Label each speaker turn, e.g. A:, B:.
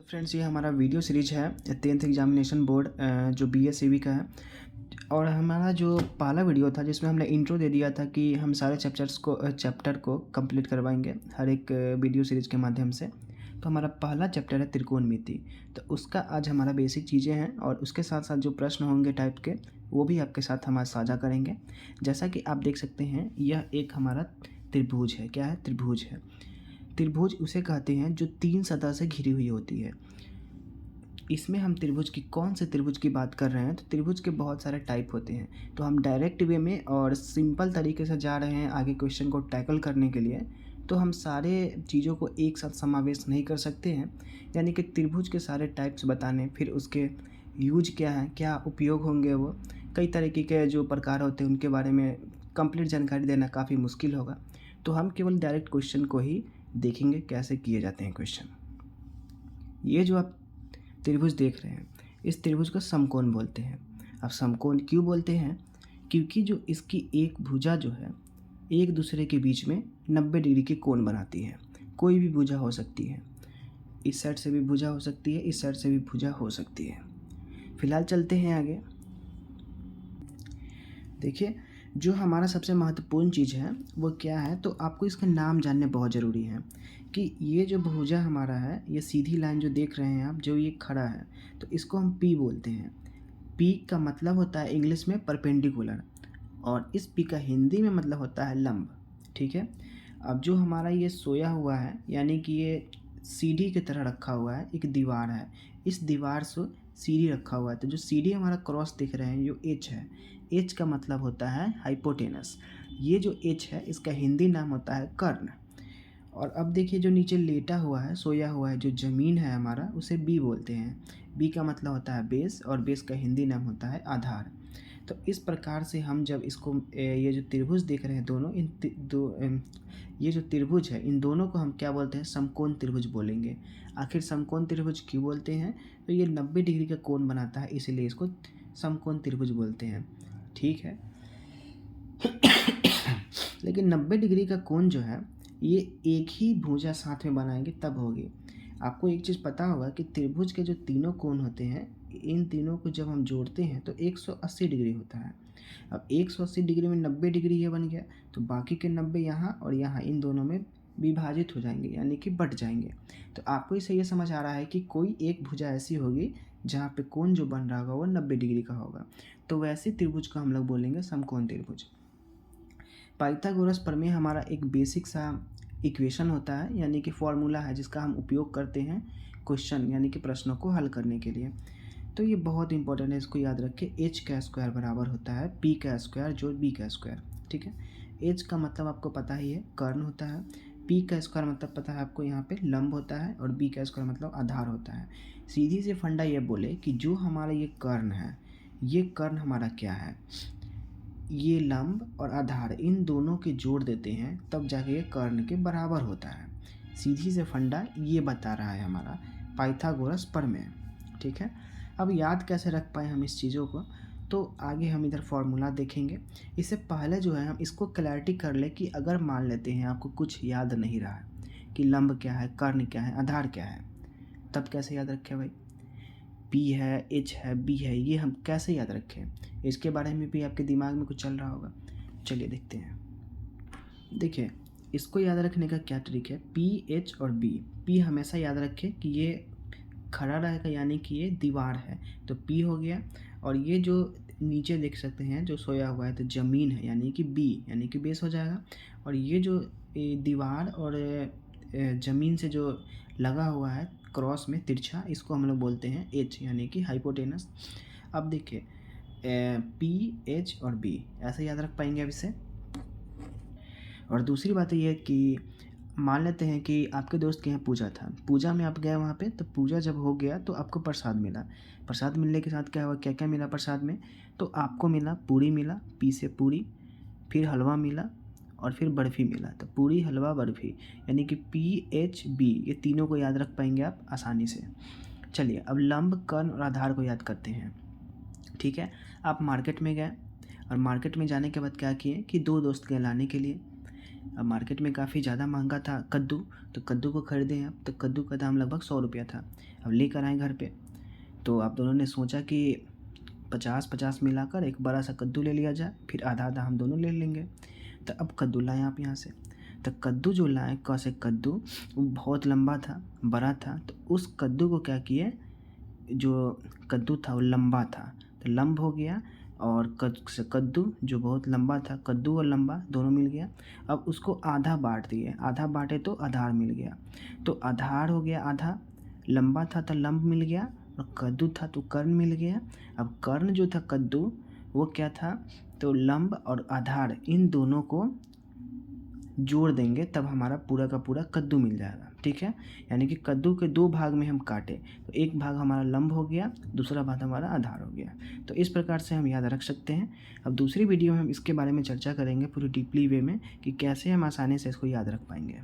A: Friends, ये हमारा video series है 10th एग्जामिनेशन बोर्ड जो BSCV का है। और हमारा जो पहला वीडियो था जिसमें हमने इंट्रो दे दिया था कि हम सारे चैप्टर को कंप्लीट करवाएंगे हर एक वीडियो सीरीज के माध्यम से। तो हमारा पहला चैप्टर है त्रिकोणमिति। तो उसका आज हमारा बेसिक चीज़ें हैं और उसके साथ साथ जो प्रश्न होंगे टाइप के वो भी आपके साथ हम आज साझा करेंगे। जैसा कि आप देख सकते हैं, यह एक हमारा त्रिभुज है। क्या है? त्रिभुज है। त्रिभुज उसे कहते हैं जो 3 सतह से घिरी हुई होती है। इसमें हम त्रिभुज की कौन से त्रिभुज की बात कर रहे हैं? तो त्रिभुज के बहुत सारे टाइप होते हैं। तो हम डायरेक्ट वे में और सिंपल तरीके से जा रहे हैं आगे क्वेश्चन को टैकल करने के लिए। तो हम सारे चीज़ों को एक साथ समावेश नहीं कर सकते हैं, यानी कि त्रिभुज के सारे टाइप्स बताने, फिर उसके यूज क्या है, क्या उपयोग होंगे, वो कई तरीके के जो प्रकार होते हैं उनके बारे में कंप्लीट जानकारी देना काफ़ी मुश्किल होगा। तो हम केवल डायरेक्ट क्वेश्चन को ही देखेंगे कैसे किए जाते हैं क्वेश्चन। ये जो आप त्रिभुज देख रहे हैं, इस त्रिभुज को समकोण बोलते हैं। अब समकोण क्यों बोलते हैं? क्योंकि जो इसकी एक भुजा जो है एक दूसरे के बीच में 90 डिग्री के कोण बनाती है। कोई भी भुजा हो सकती है, इस साइड से भी भुजा हो सकती है, इस साइड से भी भुजा हो सकती है। फिलहाल चलते हैं आगे। देखिए, जो हमारा सबसे महत्वपूर्ण चीज़ है वो क्या है, तो आपको इसका नाम जानने बहुत ज़रूरी है कि ये जो भुजा हमारा है, ये सीधी लाइन जो देख रहे हैं आप, जो ये खड़ा है, तो इसको हम P बोलते हैं। P का मतलब होता है इंग्लिश में परपेंडिकुलर, और इस P का हिंदी में मतलब होता है लंब। ठीक है। अब जो हमारा ये सोया हुआ है, यानी कि ये सीढ़ी की तरह रखा हुआ है, एक दीवार है, इस दीवार से सीढ़ी रखा हुआ है। तो जो सीढ़ी हमारा क्रॉस दिख रहे हैं, जो H है, H का मतलब होता है हाइपोटेनस। ये जो H है इसका हिंदी नाम होता है कर्ण। और अब देखिए, जो नीचे लेटा हुआ है, सोया हुआ है, जो ज़मीन है हमारा, उसे B बोलते हैं। B का मतलब होता है बेस, और बेस का हिंदी नाम होता है आधार। तो इस प्रकार से हम जब इसको ये जो त्रिभुज देख रहे हैं दोनों, ये जो त्रिभुज है, इन दोनों को हम क्या बोलते हैं? समकोण त्रिभुज बोलेंगे। आखिर समकोण त्रिभुज क्यों बोलते हैं? तो ये 90 डिग्री का कोण बनाता है, इसीलिए इसको समकोण त्रिभुज बोलते हैं। ठीक है। लेकिन 90 डिग्री का कोण जो है, ये एक ही भुजा साथ में बनाएंगे तब होगी। आपको एक चीज़ पता होगा कि त्रिभुज के जो तीनों कोण होते हैं, इन तीनों को जब हम जोड़ते हैं तो 180 डिग्री होता है। अब 180 डिग्री में 90 डिग्री ये बन गया, तो बाकी के 90 यहाँ और यहाँ इन दोनों में विभाजित हो जाएंगे, यानी कि बट जाएंगे। तो आपको इससे ये समझ आ रहा है कि कोई एक भुजा ऐसी होगी जहाँ पे कोण जो बन रहा होगा वो 90 डिग्री का होगा। तो वैसे त्रिभुज को हम लोग बोलेंगे समकोण त्रिभुज। पाइथागोरस प्रमेय हमारा एक बेसिक सा इक्वेशन होता है, यानी कि फॉर्मूला है जिसका हम उपयोग करते हैं क्वेश्चन यानी कि प्रश्नों को हल करने के लिए। तो ये बहुत इंपॉर्टेंट है, इसको याद रखें। H का स्क्वायर बराबर होता है P का स्क्वायर जोड़ B का स्क्वायर। ठीक है। H का मतलब आपको पता ही है, कर्ण होता है। P का स्क्वायर मतलब पता है आपको, यहाँ पे लंब होता है। और B का स्क्वायर मतलब आधार होता है। सीधी से फंडा ये बोले कि जो हमारा ये कर्ण है, ये कर्ण हमारा क्या है? ये लंब और आधार इन दोनों के जोड़ देते हैं तब जाके ये कर्ण के बराबर होता है। सीधी से फंडा ये बता रहा है हमारा पाइथागोरस प्रमेय। ठीक है। अब याद कैसे रख पाए हम इस चीज़ों को, तो आगे हम इधर फॉर्मूला देखेंगे। इससे पहले जो है हम इसको क्लैरिटी कर ले कि अगर मान लेते हैं आपको कुछ याद नहीं रहा है कि लंब क्या है, कर्ण क्या है, आधार क्या है, तब कैसे याद रखें भाई? P है, H है, B है, ये हम कैसे याद रखें? इसके बारे में भी आपके दिमाग में कुछ चल रहा होगा। चलिए देखते हैं। देखिए, इसको याद रखने का क्या ट्रिक है? P, H और B। P हमेशा याद रखें कि ये खड़ा रहेगा, यानी कि ये दीवार है, तो P हो गया। और ये जो नीचे देख सकते हैं जो सोया हुआ है, तो ज़मीन है, यानी कि B, यानी कि बेस हो जाएगा। और ये जो दीवार और ज़मीन से जो लगा हुआ है क्रॉस में तिरछा, इसको हम लोग बोलते हैं H, यानी कि हाइपोटेनस। अब देखिए, P, H और B ऐसे याद रख पाएंगे अब इसे। और दूसरी बात ये है कि मान लेते हैं कि आपके दोस्त के यहाँ पूजा था, पूजा में आप गए वहाँ पे, तो पूजा जब हो गया तो आपको प्रसाद मिला। प्रसाद मिलने के साथ क्या हुआ, क्या क्या मिला प्रसाद में? तो आपको मिला पूरी मिला, P से पूरी, फिर हलवा मिला, और फिर बर्फ़ी मिला। तो पूरी, हलवा, बर्फ़ी, यानी कि P, H, B, ये तीनों को याद रख पाएंगे आप आसानी से। चलिए, अब लंब, कर्ण और आधार को याद करते हैं। ठीक है। आप मार्केट में गए, और मार्केट में जाने के बाद क्या किए कि दो दोस्त गए लाने के लिए। अब मार्केट में काफ़ी ज़्यादा महंगा था कद्दू, तो कद्दू को खरीदे हैं। अब तो कद्दू का दाम लगभग 100 रुपया था। अब लेकर आए घर पे, तो आप दोनों ने सोचा कि 50-50 मिलाकर एक बड़ा सा कद्दू ले लिया जाए, फिर आधा आधा हम दोनों ले लेंगे। तो अब कद्दू लाएँ आप यहाँ से। तो कद्दू जो लाएँ, कैसे कद्दू, वो बहुत लंबा था, बड़ा था। तो उस कद्दू को क्या किए, जो कद्दू था वो लंबा था, तो लंब हो गया। और कद्दू जो बहुत लंबा था, कद्दू और लंबा दोनों मिल गया। अब उसको आधा बाँट दिए, आधा बाँटे तो आधार मिल गया। तो आधार हो गया आधा, लंबा था तो लंब मिल गया, और कद्दू था तो कर्ण मिल गया। अब कर्ण जो था कद्दू, वो क्या था, तो लंब और आधार इन दोनों को जोड़ देंगे, तब हमारा पूरा का पूरा कद्दू मिल जाएगा। ठीक है, यानी कि कद्दू के 2 भाग में हम काटे, तो एक भाग हमारा लंब हो गया, दूसरा भाग हमारा आधार हो गया। तो इस प्रकार से हम याद रख सकते हैं। अब दूसरी वीडियो में हम इसके बारे में चर्चा करेंगे पूरी डीपली वे में, कि कैसे हम आसानी से इसको याद रख पाएंगे।